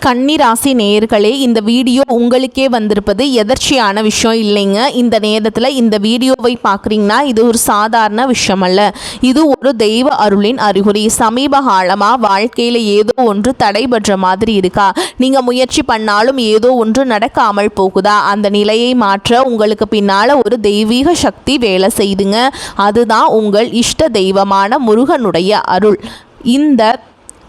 கன்னிராசி நேயர்களே, இந்த வீடியோ உங்களுக்கே வந்திருப்பது எதர்ச்சியான விஷயம் இல்லைங்க. இந்த நேரத்தில் இந்த வீடியோவை பார்க்குறீங்கன்னா இது ஒரு சாதாரண விஷயம் அல்ல. இது ஒரு தெய்வ அருளின் அறிகுறி. சமீப காலமாக வாழ்க்கையில் ஏதோ ஒன்று தடைபடுற மாதிரி இருக்கா? நீங்கள் முயற்சி பண்ணாலும் ஏதோ ஒன்று நடக்காமல் போகுதா? அந்த நிலையை மாற்ற உங்களுக்கு பின்னால் ஒரு தெய்வீக சக்தி வேலை செய்துங்க. அதுதான் உங்கள் இஷ்ட தெய்வமான முருகனுடைய அருள். இந்த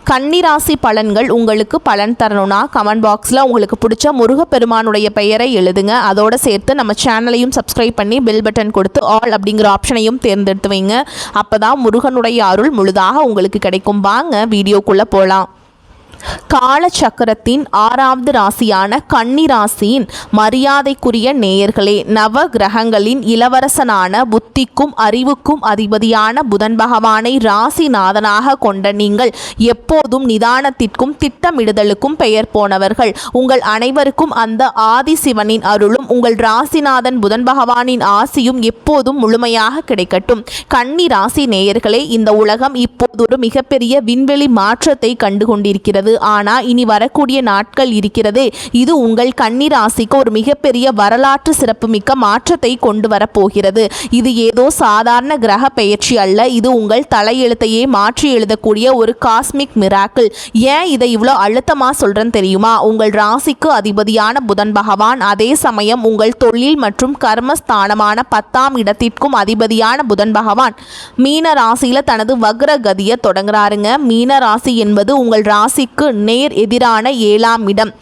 கன்னிராசி பலன்கள் உங்களுக்கு பலன் தரணும்னா கமெண்ட் பாக்ஸில் உங்களுக்கு பிடிச்ச முருகப்பெருமானுடைய பெயரை எழுதுங்க. அதோடு சேர்த்து நம்ம சேனலையும் சப்ஸ்கிரைப் பண்ணி பெல் பட்டன் கொடுத்து ஆல் அப்படிங்கிற ஆப்ஷனையும் தேர்ந்தெடுத்து வைங்க. அப்போ தான் முருகனுடைய அருள் முழுதாக உங்களுக்கு கிடைக்கும். வாங்க வீடியோக்குள்ளே போகலாம். காலச்சக்கரத்தின் 6வது ராசியான கன்னி ராசியின் மரியாதைக்குரிய நேயர்களே, நவ கிரகங்களின் இளவரசனான புத்திக்கும் அறிவுக்கும் அதிபதியான புதன் பகவானை ராசிநாதனாக கொண்ட நீங்கள் எப்போதும் நிதானத்திற்கும் திட்டமிடுதலுக்கும் பெயர் போனவர்கள். உங்கள் அனைவருக்கும் அந்த ஆதிசிவனின் அருளும் உங்கள் ராசிநாதன் புதன் பகவானின் ஆசியும் எப்போதும் முழுமையாக கிடைக்கட்டும். கன்னி ராசி நேயர்களே, இந்த உலகம் இப்போது ஒரு மிகப்பெரிய விண்வெளி மாற்றத்தை கண்டு கொண்டிருக்கிறது. ஆனால் இனி வரக்கூடிய நாட்கள் இருக்கிறது, இது உங்கள் கன்னி ராசிக்கு ஒரு மிகப்பெரிய வரலாற்று சிறப்புமிக்க மாற்றத்தை கொண்டு வரப்போகிறது. இது ஏதோ சாதாரண கிரக பெயர்ச்சி அல்ல. இது உங்கள் தலையெழுத்தையே மாற்றி எழுதக்கூடிய ஒரு காஸ்மிக் மிராக்கிள். ஏன் இதை இவ்வளோ அழுத்தமாக சொல்கிறேன்னு தெரியுமா? உங்கள் ராசிக்கு அதிபதியான புதன் பகவான் அதே சமயம் உங்கள் தொழில் மற்றும் கர்மஸ்தானமான 10ஆம் இடத்திற்கும் அதிபதியான புதன் பகவான் மீன ராசியில் தனது வக்ரகதியை தொடங்குறாருங்க. மீன ராசி என்பது உங்கள் ராசிக்கு நேர் எதிரான 7ஆம் இடம்.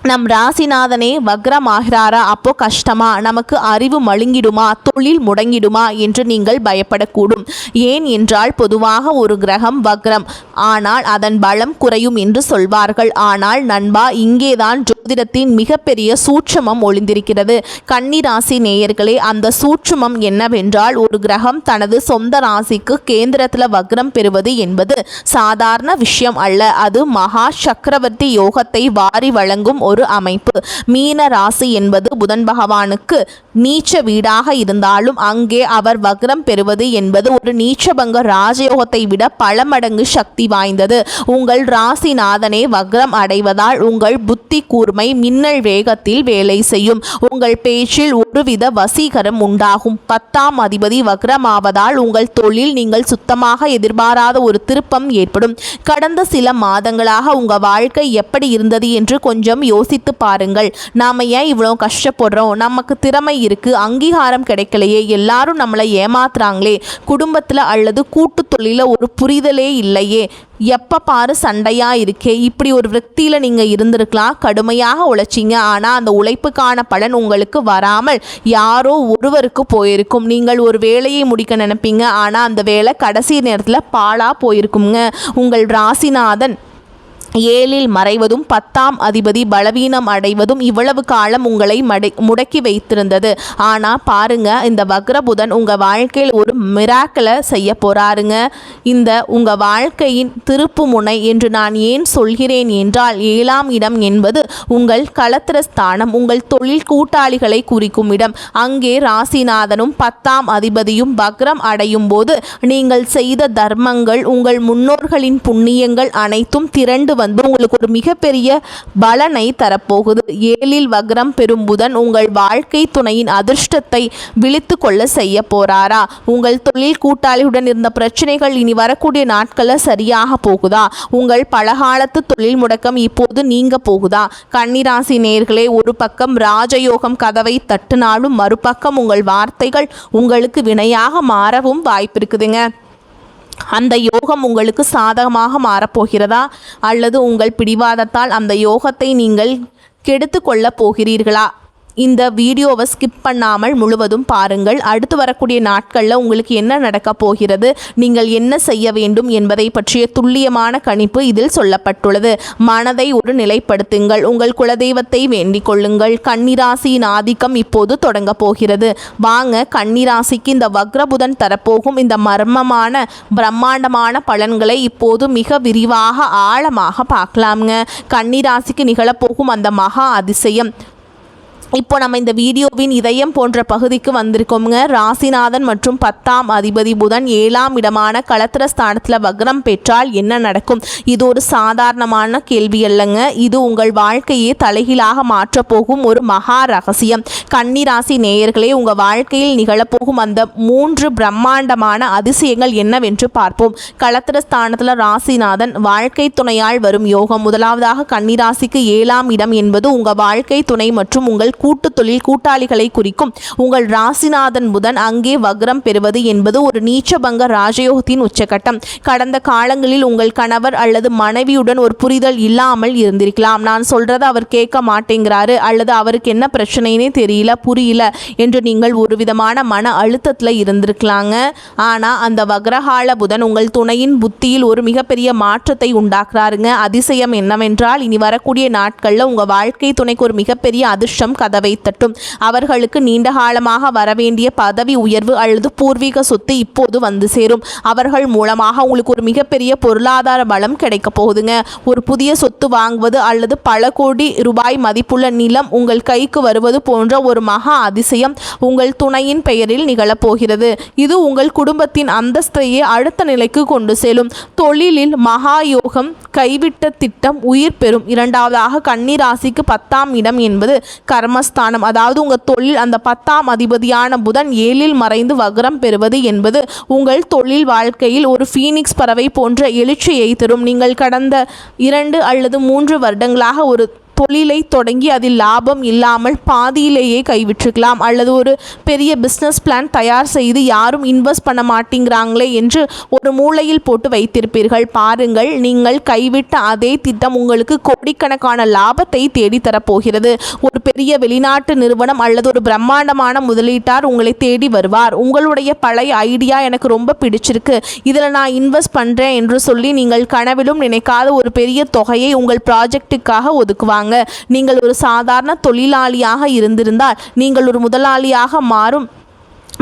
நம் ராசிநாதனே வக்ரமாகிறாரா? அப்போ கஷ்டமா? நமக்கு அறிவு மழுங்கிடுமா? தொழில் முடங்கிடுமா என்று நீங்கள் பயப்படக்கூடும். ஏன் என்றால் பொதுவாக ஒரு கிரகம் வக்ரம் ஆனால் அதன் பலம் குறையும் என்று சொல்வார்கள். ஆனால் நண்பா, இங்கேதான் ஜோதிடத்தின் மிகப்பெரிய சூட்சுமம் ஒளிந்திருக்கிறது. கன்னி ராசி நேயர்களே, அந்த சூட்சுமம் என்னவென்றால் ஒரு கிரகம் தனது சொந்த ராசிக்கு கேந்திரத்தில் வக்ரம் பெறுவது என்பது சாதாரண விஷயம் அல்ல. அது மகா சக்கரவர்த்தி யோகத்தை வாரி வழங்கும் ஒரு அமைப்பு. மீன ராசி என்பது புதன் பகவானுக்கு நீச்ச வீடாக இருந்தாலும் அங்கே அவர் வக்ரம் பெறுவது என்பது ஒரு நீச்சபங்க ராஜயோகத்தை விட பல மடங்கு சக்தி வாய்ந்தது. உங்கள் ராசிநாதனே வக்ரம் அடைவதால் உங்கள் புத்தி கூர்மை மின்னல் வேகத்தில் வேலை செய்யும். உங்கள் பேச்சில் ஒருவித வசீகரம் உண்டாகும். 10ஆம் அதிபதி வக்ரமாவதால் உங்கள் தொழில் நீங்கள் சுத்தமாக எதிர்பாராத ஒரு திருப்பம் ஏற்படும். கடந்த சில மாதங்களாக உங்கள் வாழ்க்கை எப்படி இருந்தது என்று கொஞ்சம் யோசித்து பாருங்கள். நாம ஏன் இவ்வளோ கஷ்டப்படுறோம்? நமக்கு திறமை இருக்கு, அங்கீகாரம் கிடைக்கலையே, எல்லாரும் நம்மளை ஏமாத்துறாங்களே, குடும்பத்தில் அல்லது கூட்டு தொழில ஒரு புரிதலே இல்லையே, எப்போ பாரு சண்டையா இருக்கே, இப்படி ஒரு விரக்தியில் நீங்கள் இருந்திருக்கலாம். கடுமையாக உழைச்சிங்க, ஆனால் அந்த உழைப்புக்கான பலன் உங்களுக்கு வராமல் யாரோ ஒருவருக்கு போயிருக்கும். நீங்கள் ஒரு வேலையை முடிக்க நினைப்பீங்க, ஆனால் அந்த வேலை கடைசி நேரத்தில் பாழாக போயிருக்குங்க. உங்கள் ராசிநாதன் 7இல் மறைவதும் 10ஆம் அதிபதி பலவீனம் அடைவதும் இவ்வளவு காலம் உங்களை முடக்கி வைத்திருந்தது. ஆனால் பாருங்க, இந்த வக்ரபுதன் உங்கள் வாழ்க்கையில் ஒரு மிராக்கிளை செய்ய போறாருங்க. இந்த உங்கள் வாழ்க்கையின் திருப்பு முனை என்று நான் ஏன் சொல்கிறேன் என்றால் 7ஆம் இடம் என்பது உங்கள் களத்திரஸ்தானம், உங்கள் தொழில் கூட்டாளிகளை குறிக்கும் இடம். அங்கே ராசிநாதனும் 10ஆம் அதிபதியும் வக்ரம் அடையும் போது நீங்கள் செய்த தர்மங்கள், உங்கள் முன்னோர்களின் புண்ணியங்கள் அனைத்தும் திரண்டு வந்து உங்களுக்கு ஒரு மிகப்பெரிய பலனை தரப்போகுது. 7இல் வக்ரம் பெறும் புதன் உங்கள் வாழ்க்கை துணையின் அதிர்ஷ்டத்தை விழித்து கொள்ள செய்ய போறாரா? உங்கள் தொழில் கூட்டாளியுடன் இருந்த பிரச்சனைகள் இனி வரக்கூடிய நாட்களில் சரியாக போகுதா? உங்கள் பலகாலத்து தொழில் முடக்கம் இப்போது நீங்க போகுதா? கன்னிராசி நேயர்களே, ஒரு பக்கம் ராஜயோகம் கதவை தட்டினாலும் மறுபக்கம் உங்கள் வார்த்தைகள் உங்களுக்கு வினையாக மாறவும் வாய்ப்பிருக்குதுங்க. அந்த யோகம் உங்களுக்கு சாதகமாக மாறப்போகிறதா அல்லது உங்கள் பிடிவாதத்தால் அந்த யோகத்தை நீங்கள் கெடுத்து கொள்ளப் போகிறீர்களா? இந்த வீடியோவை ஸ்கிப் பண்ணாமல் முழுவதும் பாருங்கள். அடுத்து வரக்கூடிய நாட்களில் உங்களுக்கு என்ன நடக்கப் போகிறது, நீங்கள் என்ன செய்ய வேண்டும் என்பதை பற்றிய துல்லியமான கணிப்பு இதில் சொல்லப்பட்டுள்ளது. மனதை ஒரு நிலைப்படுத்துங்கள். உங்கள் குலதெய்வத்தை வேண்டிக் கொள்ளுங்கள். கன்னிராசியின் ஆதிக்கம் இப்போது தொடங்க போகிறது. வாங்க கன்னிராசிக்கு இந்த வக்ரபுதன் தரப்போகும் இந்த மர்மமான பிரம்மாண்டமான பலன்களை இப்போது மிக விரிவாக ஆழமாக பார்க்கலாம்ங்க. கன்னிராசிக்கு நிகழப்போகும் அந்த மகா அதிசயம் இப்போ நம்ம இந்த வீடியோவின் இதயம் போன்ற பகுதிக்கு வந்திருக்கோங்க. ராசிநாதன் மற்றும் 10ஆம் அதிபதி புதன் 7ஆம் இடமான களத்திரஸ்தானத்தில் வக்ரம் பெற்றால் என்ன நடக்கும்? இது ஒரு சாதாரணமான கேள்வி அல்லங்க. இது உங்கள் வாழ்க்கையை தலைகீழாக மாற்றப்போகும் ஒரு மகா ரகசியம். கன்னிராசி நேயர்களே, உங்கள் வாழ்க்கையில் நிகழப்போகும் அந்த 3 பிரம்மாண்டமான அதிசயங்கள் என்னவென்று பார்ப்போம். களத்திரஸ்தானத்தில் ராசிநாதன் வாழ்க்கை துணையால் வரும் யோகம். முதலாவதாக கன்னிராசிக்கு 7ஆம் இடம் என்பது உங்கள் வாழ்க்கை துணை மற்றும் உங்கள் கூட்டு தொழில் கூட்டாளிகளை குறிக்கும். உங்கள் ராசிநாதன் புதன் அங்கே வக்ரம் பெறுவது என்பது ஒரு நீச்சபங்க ராஜயோகத்தின் உச்சகட்டம். கடந்த காலங்களில் உங்கள் கணவர் அல்லது மனைவியுடன் ஒரு புரிதல் இல்லாமல் இருந்திருக்கலாம். நான் சொல்றதை அவர் கேட்க மாட்டேங்கிறாரு அல்லது அவருக்கு என்ன பிரச்சனைனே தெரியல, புரியல என்று நீங்கள் ஒரு விதமான மன அழுத்தத்தில் இருந்திருக்கலாங்க. ஆனால் அந்த வக்ரகால புதன் உங்கள் துணையின் புத்தியில் ஒரு மிகப்பெரிய மாற்றத்தை உண்டாக்குறாருங்க. அதிசயம் என்னவென்றால், இனி வரக்கூடிய நாட்களில் உங்கள் வாழ்க்கை துணைக்கு ஒரு மிகப்பெரிய அதிர்ஷ்டம் கதவை தட்டும். அவர்களுக்கு நீண்ட காலமாக வரவேண்டிய பதவி உயர்வு அல்லது பூர்வீக சொத்து இப்போது வந்து சேரும். அவர்கள் மூலமாக உங்களுக்கு ஒரு மிகப்பெரிய பொருளாதார பலம் கிடைக்க போகுதுங்க. ஒரு புதிய சொத்து வாங்குவது அல்லது பல கோடி ரூபாய் மதிப்புள்ள நிலம் உங்கள் கைக்கு வருவது போன்ற ஒரு மகா அதிசயம் உங்கள் துணையின் பெயரில் நிகழப்போகிறது. இது உங்கள் குடும்பத்தின் அந்தஸ்தையே அடுத்த நிலைக்கு கொண்டு செல்லும். தொழிலில் மகா யோகம், கைவிட்ட திட்டம் உயிர் பெறும். இரண்டாவதாக கன்னிராசிக்கு 10ஆம் இடம் என்பது கர்மஸ்தானம். அதாவது உங்கள் தொழில். அந்த 10ஆம் அதிபதியான புதன் 7இல் மறைந்து வக்ரம் பெறுவது என்பது உங்கள் தொழில் வாழ்க்கையில் ஒரு ஃபீனிக்ஸ் பறவை போன்ற எழுச்சியை தரும். நீங்கள் கடந்த 2 அல்லது 3 வருடங்களாக ஒரு தொழிலை தொடங்கி அதில் லாபம் இல்லாமல் பாதியிலேயே கைவிட்டுருக்கலாம். அல்லது ஒரு பெரிய பிஸ்னஸ் பிளான் தயார் செய்து யாரும் இன்வெஸ்ட் பண்ண மாட்டேங்கிறாங்களே என்று ஒரு மூலையில் போட்டு வைத்திருப்பீர்கள். பாருங்கள், நீங்கள் கைவிட்ட அதே திட்டம் உங்களுக்கு கோடிக்கணக்கான லாபத்தை தேடித்தரப்போகிறது. ஒரு பெரிய வெளிநாட்டு நிறுவனம் அல்லது ஒரு பிரம்மாண்டமான முதலீட்டார் உங்களை தேடி வருவார். உங்களுடைய பழைய ஐடியா எனக்கு ரொம்ப பிடிச்சிருக்கு, இதில் நான் இன்வெஸ்ட் பண்ணுறேன் என்று சொல்லி நீங்கள் கனவிலும் நினைக்காத ஒரு பெரிய தொகையை உங்கள் ப்ராஜெக்டுக்காக ஒதுக்குவாங்க. நீங்கள் ஒரு சாதாரண தொழிலாளியாக இருந்திருந்தால் நீங்கள் ஒரு முதலாளியாக மாறும்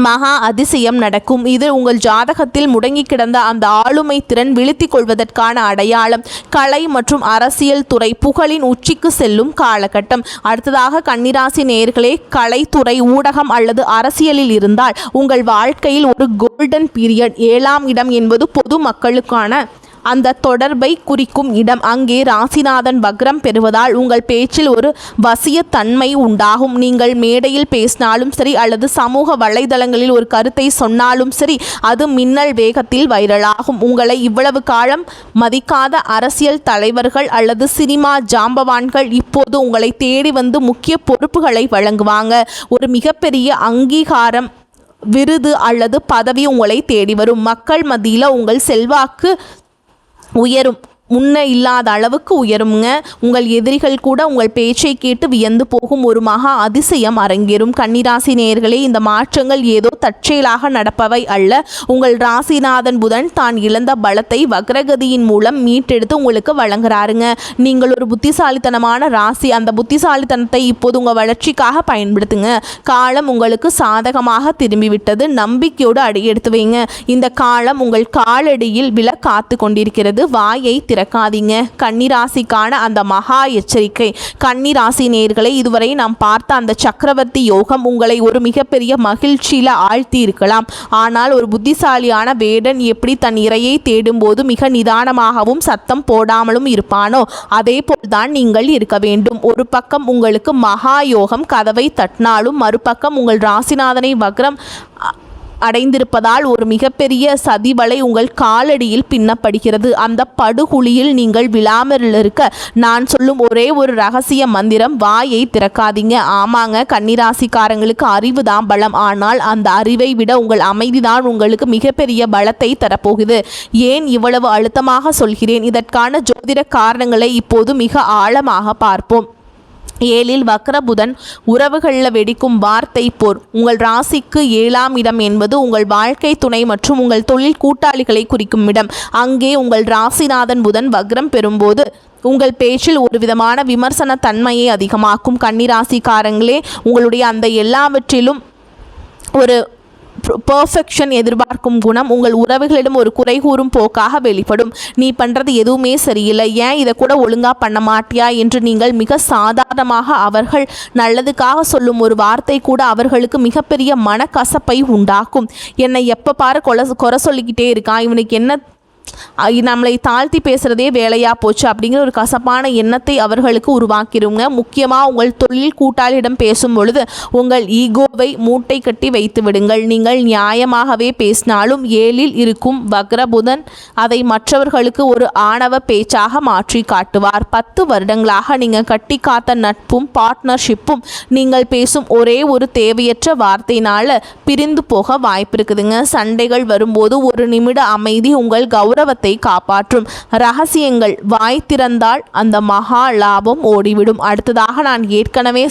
மகா அதிசயம் நடக்கும். இது உங்கள் ஜாதகத்தில் முடங்கி கிடந்த அந்த ஆளுமை திறன் விழித்தி கொள்வதற்கான அடையாளம். கலை மற்றும் அரசியல் துறை புகழின் உச்சிக்கு செல்லும் காலகட்டம். அடுத்ததாக கன்னிராசி நேயர்களே, கலைத்துறை, ஊடகம் அல்லது அரசியலில் இருந்தால் உங்கள் வாழ்க்கையில் ஒரு கோல்டன் பீரியட். 7ஆம் இடம் என்பது பொது மக்களுக்கான அந்த தொடர்பை குறிக்கும் இடம். அங்கே ராசிநாதன் வக்ரம் பெறுவதால் உங்கள் பேச்சில் ஒரு வசியத்தன்மை உண்டாகும். நீங்கள் மேடையில் பேசினாலும் சரி அல்லது சமூக வலைதளங்களில் ஒரு கருத்தை சொன்னாலும் சரி, அது மின்னல் வேகத்தில் வைரலாகும். உங்களை இவ்வளவு காலம் மதிக்காத அரசியல் தலைவர்கள் அல்லது சினிமா ஜாம்பவான்கள் இப்போது உங்களை தேடி வந்து முக்கிய பொறுப்புகளை வழங்குவாங்க. ஒரு மிகப்பெரிய அங்கீகாரம், விருது அல்லது பதவி உங்களை தேடி வரும். மக்கள் மத்தியில் உங்கள் செல்வாக்கு உயரும். முன்ன இல்லாத அளவுக்கு உயருங்க. உங்கள் எதிரிகள் கூட உங்கள் பேச்சை கேட்டு வியந்து போகும் ஒரு மகா அதிசயம் அரங்கேறும். கன்னிராசி நேயர்களே, இந்த மாற்றங்கள் ஏதோ தற்செயலாக நடப்பவை அல்ல. உங்கள் ராசிநாதன் புதன் தான் இழந்த பலத்தை வக்ரகதியின் மூலம் மீட்டெடுத்து உங்களுக்கு வழங்குறாருங்க. நீங்கள் ஒரு புத்திசாலித்தனமான ராசி. அந்த புத்திசாலித்தனத்தை இப்போது உங்கள் வளர்ச்சிக்காக பயன்படுத்துங்க. காலம் உங்களுக்கு சாதகமாக திரும்பிவிட்டது. நம்பிக்கையோடு அடியெடுத்து வைங்க. இந்த காலம் உங்கள் காலடியில் விழ காத்து கொண்டிருக்கிறது. வாயை திறக்காதீங்க. கன்னிராசிக்கான அந்த மகா எச்சரிக்கை. கன்னிராசி நேயர்களை, இதுவரை நாம் பார்த்த அந்த சக்கரவர்த்தி யோகம் உங்களை ஒரு மிகப்பெரிய மகிழ்ச்சியில் ஆழ்த்தி இருக்கலாம். ஆனால் ஒரு புத்திசாலியான வேடன் எப்படி தன் இரையை தேடும்போது மிக நிதானமாகவும் சத்தம் போடாமலும் இருப்பானோ, அதே போல்தான் நீங்கள் இருக்க வேண்டும். ஒரு பக்கம் உங்களுக்கு மகா யோகம் கதவை தட்டினாலும் மறுபக்கம் உங்கள் ராசிநாதனை வக்ரம் அடைந்திருப்பதால் ஒரு மிகப்பெரிய சதிவலை உங்கள் காலடியில் பின்னப்படுகிறது. அந்த படுகுழியில் நீங்கள் விழாமல் இருக்க நான் சொல்லும் ஒரே ஒரு ரகசிய மந்திரம், வாயை திறக்காதீங்க. ஆமாங்க, கன்னிராசிக்காரங்களுக்கு அறிவு தான் பலம். ஆனால் அந்த அறிவை விட உங்கள் அமைதிதான் உங்களுக்கு மிகப்பெரிய பலத்தை தரப்போகுது. ஏன் இவ்வளவு அழுத்தமாக சொல்கிறேன்? இதற்கான ஜோதிட காரணங்களை இப்போது மிக ஆழமாக பார்ப்போம். 7இல் வக்ரபுதன் உறவுகளில் வெடிக்கும் வார்த்தை போர். உங்கள் ராசிக்கு 7ஆம் இடம் என்பது உங்கள் வாழ்க்கை துணை மற்றும் உங்கள் தொழில் கூட்டாளிகளை குறிக்கும் இடம். அங்கே உங்கள் ராசிநாதன் புதன் வக்ரம் பெறும்போது உங்கள் பேச்சில் ஒரு விதமான விமர்சன தன்மையை அதிகமாக்கும். கன்னிராசிக்காரங்களே, உங்களுடைய அந்த எல்லாவற்றிலும் ஒரு பெர்ஃபெக்ஷன் எதிர்பார்க்கும் குணம் உங்கள் உறவுகளிடம் ஒரு குறை கூறும் போக்காக வெளிப்படும். நீ பண்ணுறது எதுவுமே சரியில்லை, ஏன் இதை கூட ஒழுங்காக பண்ண மாட்டியா என்று நீங்கள் மிக சாதாரணமாக அவர்கள் நல்லதுக்காக சொல்லும் ஒரு வார்த்தை கூட அவர்களுக்கு மிகப்பெரிய மனக்கசப்பை உண்டாக்கும். என்னை எப்போ பாரு குறை சொல்லிக்கிட்டே இருக்கான், இவனுக்கு என்ன நம்மளை தாழ்த்தி பேசுகிறதே வேலையாக போச்சு அப்படிங்கிற ஒரு கசப்பான எண்ணத்தை அவர்களுக்கு உருவாக்கிடுங்க. முக்கியமாக உங்கள் தொழில் கூட்டாளியிடம் பேசும் பொழுது உங்கள் ஈகோவை மூட்டை கட்டி வைத்து விடுங்கள். நீங்கள் நியாயமாகவே பேசினாலும் 7இல் இருக்கும் வக்ரபுதன் அதை மற்றவர்களுக்கு ஒரு ஆணவ பேச்சாக மாற்றி காட்டுவார். 10 வருடங்களாக நீங்கள் கட்டி காத்த நட்பும் பார்ட்னர்ஷிப்பும் நீங்கள் பேசும் ஒரே ஒரு தேவையற்ற வார்த்தையினால் பிரிந்து போக வாய்ப்பு இருக்குதுங்க. சண்டைகள் வரும்போது ஒரு நிமிட அமைதி உங்கள் கௌரவத்தை காப்பாற்றும். ரகசியங்கள் வாய் திறந்தால் அந்த மகா லாபம் ஓடிவிடும். அடுத்ததாக நான் ஏற்கனவே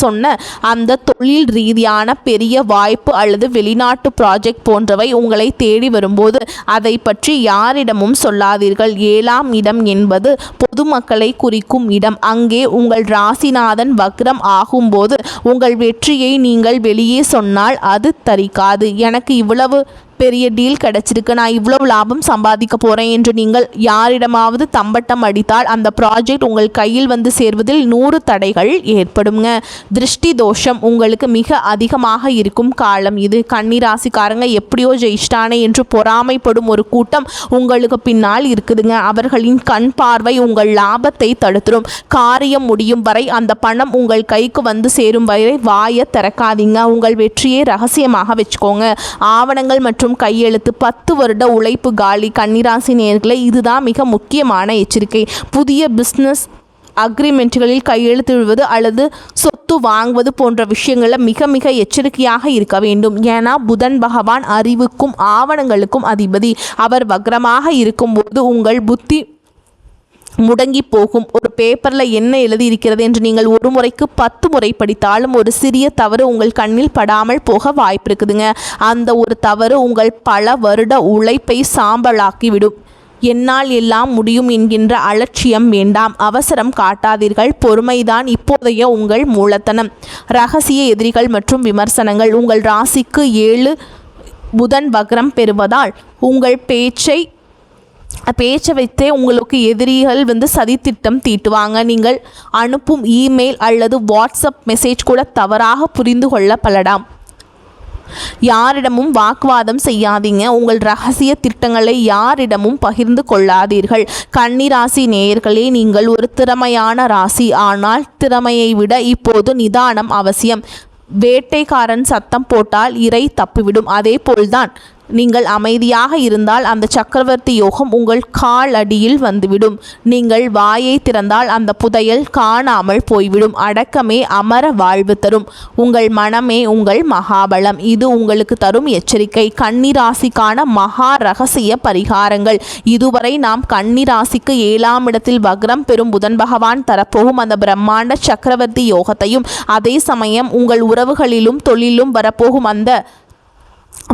சொன்ன அந்த தொழில் ரீதியான பெரிய வாய்ப்பு அல்லது வெளிநாட்டு ப்ராஜெக்ட் போன்றவை உங்களை தேடி வரும்போது அதை பற்றி யாரிடமும் சொல்லாதீர்கள். 7ஆம் இடம் என்பது பொதுமக்களை குறிக்கும் இடம். அங்கே உங்கள் ராசிநாதன் வக்ரம் ஆகும்போது உங்கள் வெற்றியை நீங்கள் வெளியே சொன்னால் அது தரிக்காது. எனக்கு இவ்வளவு பெரிய டீல் கிடச்சிருக்கு, நான் இவ்வளவு லாபம் சம்பாதிக்க போகிறேன் என்று நீங்கள் யாரிடமாவது தம்பட்டம் அடித்தால் அந்த ப்ராஜெக்ட் உங்கள் கையில் வந்து சேர்வதில் 100 தடைகள் ஏற்படுங்க. திருஷ்டி தோஷம் உங்களுக்கு மிக அதிகமாக இருக்கும் காலம் இது. கன்னிராசிக்காரங்க எப்படியோ ஜெயிச்சிட்டானே என்று பொறாமைப்படும் ஒரு கூட்டம் உங்களுக்கு பின்னால் இருக்குதுங்க. அவர்களின் கண் பார்வை உங்கள் லாபத்தை தடுத்துரும். காரியம் முடியும் வரை அந்த பணம் உங்கள் கைக்கு வந்து சேரும் வரை வாயை திறக்காதீங்க. உங்கள் வெற்றியை ரகசியமாக வச்சுக்கோங்க. ஆவணங்கள் மற்றும் கையெழுத்து 10 வருட உழைப்பு காலி. கன்னிராசி நேயர்களே, இதுதான் மிக முக்கியமான எச்சரிக்கை. புதிய பிஸ்னஸ் அக்ரிமெண்ட்டுகளில் கையெழுத்திடுவது அல்லது சொத்து வாங்குவது போன்ற விஷயங்களில் மிக மிக எச்சரிக்கையாக இருக்க வேண்டும். ஏன்னா புதன் பகவான் அறிவுக்கும் ஆவணங்களுக்கும் அதிபதி. அவர் வக்ரமாக இருக்கும்போது உங்கள் புத்தி முடங்கி போகும். ஒரு பேப்பரில் என்ன எழுதி இருக்கிறது என்று நீங்கள் ஒரு முறைக்கு 10 முறை படித்தாலும் ஒரு சிறிய தவறு உங்கள் கண்ணில் படாமல் போக வாய்ப்பு இருக்குதுங்க. அந்த ஒரு தவறு உங்கள் பல வருட உழைப்பை சாம்பலாக்கிவிடும். என்னால் எல்லாம் முடியும் என்கின்ற அலட்சியம் வேண்டாம். அவசரம் காட்டாதீர்கள். பொறுமைதான் இப்போதைய உங்கள் மூலத்தனம். ரகசிய எதிரிகள் மற்றும் விமர்சனங்கள். உங்கள் ராசிக்கு 7 புதன் வக்ரம் பெறுவதால் உங்கள் பேச்சை வைத்தே உங்களுக்கு எதிரிகள் சதித்திட்டம் தீட்டுவாங்க. நீங்கள் அனுப்பும் இமெயில் அல்லது வாட்ஸ்அப் மெசேஜ் கூட தவறாக புரிந்து கொள்ளப்படலாம். யாரிடமும் வாக்குவாதம் செய்யாதீங்க. உங்கள் ரகசிய திட்டங்களை யாரிடமும் பகிர்ந்து கொள்ளாதீர்கள். கன்னிராசி நேயர்களே, நீங்கள் ஒரு திறமையான ராசி. ஆனால் திறமையை விட இப்போது நிதானம் அவசியம். வேட்டைக்காரன் சத்தம் போட்டால் இரை தப்பிவிடும். அதே போல்தான் நீங்கள் அமைதியாக இருந்தால் அந்த சக்கரவர்த்தி யோகம் உங்கள் கால் அடியில் வந்துவிடும். நீங்கள் வாயை திறந்தால் அந்த புதையல் காணாமல் போய்விடும். அடக்கமே அமர வாழ்வு தரும். உங்கள் மனமே உங்கள் மகாபலம். இது உங்களுக்கு தரும் எச்சரிக்கை. கன்னிராசிக்கான மகா ரகசிய பரிகாரங்கள். இதுவரை நாம் கன்னிராசிக்கு 7ஆம் இடத்தில் வக்ரம் பெறும் புதன் பகவான் தரப்போகும் அந்த பிரம்மாண்ட சக்கரவர்த்தி யோகத்தையும் அதே சமயம் உங்கள் உறவுகளிலும் தொழிலும் வரப்போகும் அந்த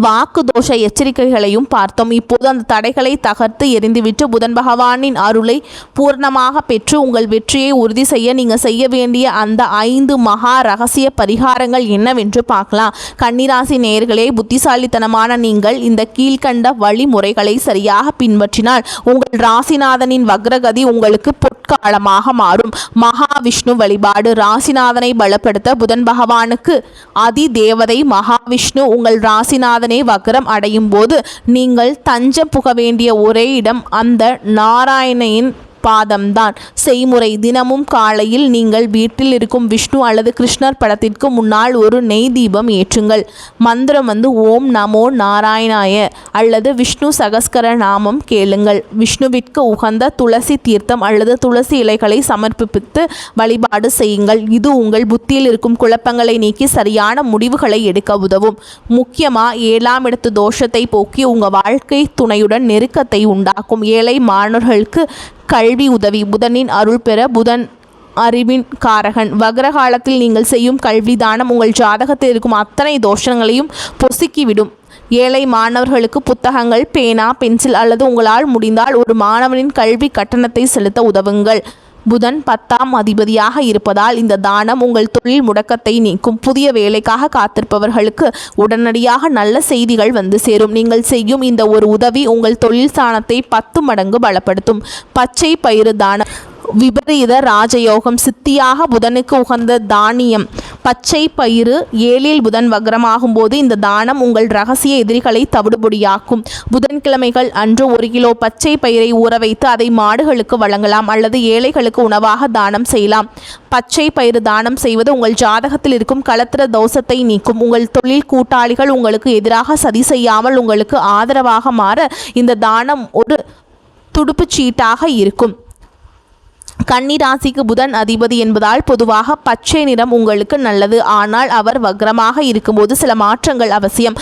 வாக்கு தோஷ எச்சரிக்கைகளையும் பார்த்தோம். இப்போது அந்த தடைகளை தகர்த்து எறிந்துவிட்டு புதன் பகவானின் அருளை பூர்ணமாக பெற்று உங்கள் வெற்றியை உறுதி செய்ய நீங்கள் செய்ய வேண்டிய அந்த 5 மகா ரகசிய பரிகாரங்கள் என்னவென்று பார்க்கலாம். கன்னிராசி நேயர்களே, புத்திசாலித்தனமான நீங்கள் இந்த கீழ்கண்ட வழிமுறைகளை சரியாக பின்பற்றினால் உங்கள் ராசிநாதனின் வக்ரகதி உங்களுக்கு பொற்காலமாக மாறும். மகாவிஷ்ணு வழிபாடு. ராசிநாதனை பலப்படுத்த புதன் பகவானுக்கு அதி தேவதை மகாவிஷ்ணு உங்கள் ராசிநாதன் வக்ரம் அடையும் போது நீங்கள் தஞ்சம் புக வேண்டிய ஒரே இடம் அந்த நாராயணையின் பாதம்தான். செய்முறை: தினமும் காலையில் நீங்கள் வீட்டில் இருக்கும் விஷ்ணு அல்லது கிருஷ்ணர் படத்திற்கு முன்னால் ஒரு நெய் தீபம் ஏற்றுங்கள். மந்திரம் ஓம் நமோ நாராயணாய அல்லது விஷ்ணு சகஸ்கர நாமம் கேளுங்கள். விஷ்ணுவிற்கு உகந்த துளசி தீர்த்தம் அல்லது துளசி இலைகளை சமர்ப்பித்து வழிபாடு செய்யுங்கள். இது உங்கள் புத்தியில் இருக்கும் குழப்பங்களை நீக்கி சரியான முடிவுகளை எடுக்க உதவும். முக்கியமாக 7ஆம் இடத்து தோஷத்தை போக்கி உங்கள் வாழ்க்கை துணையுடன் நெருக்கத்தை உண்டாக்கும். ஏழை மாணவர்களுக்கு கல்வி உதவி. புதனின் அருள் பெற. புதன் அறிவின் காரகன். வக்ர காலத்தில் நீங்கள் செய்யும் கல்வி தானம் உங்கள் ஜாதகத்தில் இருக்கும் அத்தனை தோஷங்களையும் பொசுக்கிவிடும். ஏழை மாணவர்களுக்கு புத்தகங்கள், பேனா, பென்சில் அல்லது உங்களால் முடிந்தால் ஒரு மாணவனின் கல்வி கட்டணத்தை செலுத்த உதவுங்கள். புதன் 10ஆம் அதிபதியாக இருப்பதால் இந்த தானம் உங்கள் தொழில் முடக்கத்தை நீக்கும். புதிய வேலைக்காக காத்திருப்பவர்களுக்கு உடனடியாக நல்ல செய்திகள் வந்து சேரும். நீங்கள் செய்யும் இந்த ஒரு உதவி உங்கள் தொழில் ஸ்தானத்தை 10 மடங்கு பலப்படுத்தும். பச்சை பயிறு தானம். விபரீத ராஜயோகம். சித்தியாக புதனுக்கு உகந்த தானியம் பச்சை பயிறு. 7இல் புதன் வக்ரமாகும் போது இந்த தானம் உங்கள் ரகசிய எதிரிகளை தவிடுபொடியாக்கும். புதன்கிழமைகள் அன்று 1 கிலோ பச்சை பயிரை ஊற வைத்து அதை மாடுகளுக்கு வழங்கலாம் அல்லது ஏழைகளுக்கு உணவாக தானம் செய்யலாம். பச்சை பயிறு தானம் செய்வது உங்கள் ஜாதகத்தில் இருக்கும் களத்திர தோஷத்தை நீக்கும். உங்கள் தொழில் கூட்டாளிகள் உங்களுக்கு எதிராக சதி செய்யாமல் உங்களுக்கு ஆதரவாக மாற இந்த தானம் ஒரு துடுப்புச் சீட்டாக இருக்கும். கன்னி ராசிக்கு புதன் அதிபதி என்பதால் பொதுவாக பச்சை நிறம் உங்களுக்கு நல்லது. ஆனால் அவர் வக்ரமாக இருக்கும்போது சில மாற்றங்கள் அவசியம்.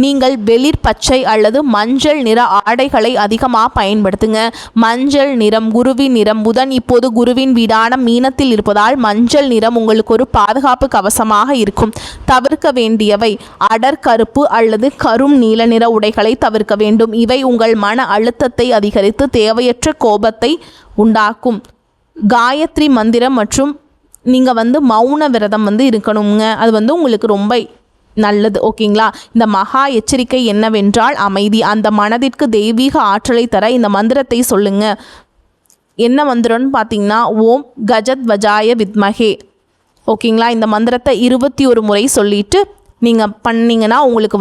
நீங்கள் வெளிர் பச்சை அல்லது மஞ்சள் நிற ஆடைகளை அதிகமாக பயன்படுத்துங்க. மஞ்சள் நிறம் குருவின் நிறம். புதன் இப்போது குருவின் வீடான மீனத்தில் இருப்பதால் மஞ்சள் நிறம் உங்களுக்கு ஒரு பாதுகாப்பு கவசமாக இருக்கும். தவிர்க்க வேண்டியவை: அடர் கருப்பு அல்லது கரும் நீல நிற உடைகளை தவிர்க்க வேண்டும். இவை உங்கள் மன அழுத்தத்தை அதிகரித்து தேவையற்ற கோபத்தை உண்டாக்கும். காயத்ரி மந்திரம் மற்றும் நீங்கள் மௌன விரதம் இருக்கணுங்க. அது உங்களுக்கு ரொம்ப நல்லது. ஓகேங்களா? இந்த மகா எச்சரிக்கை என்னவென்றால் அமைதி. அந்த மனதிற்கு தெய்வீக ஆற்றலை தர இந்த மந்திரத்தை சொல்லுங்க. என்ன மந்திரம்னு பார்த்தீங்கன்னா, ஓம் கஜத்வஜாய வித்மகே. ஓகேங்களா? இந்த மந்திரத்தை 21 முறை சொல்லிட்டு நீங்கள் பண்ணிங்கன்னா உங்களுக்கு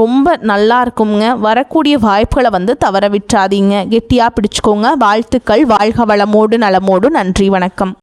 ரொம்ப நல்லா இருக்குங்க. வரக்கூடிய வாய்ப்புகளை தவற விட்டுறாதீங்க. கெட்டியாக பிடிச்சிக்கோங்க. வாழ்த்துக்கள். வாழ்க வளமோடு நலமோடு. நன்றி. வணக்கம்.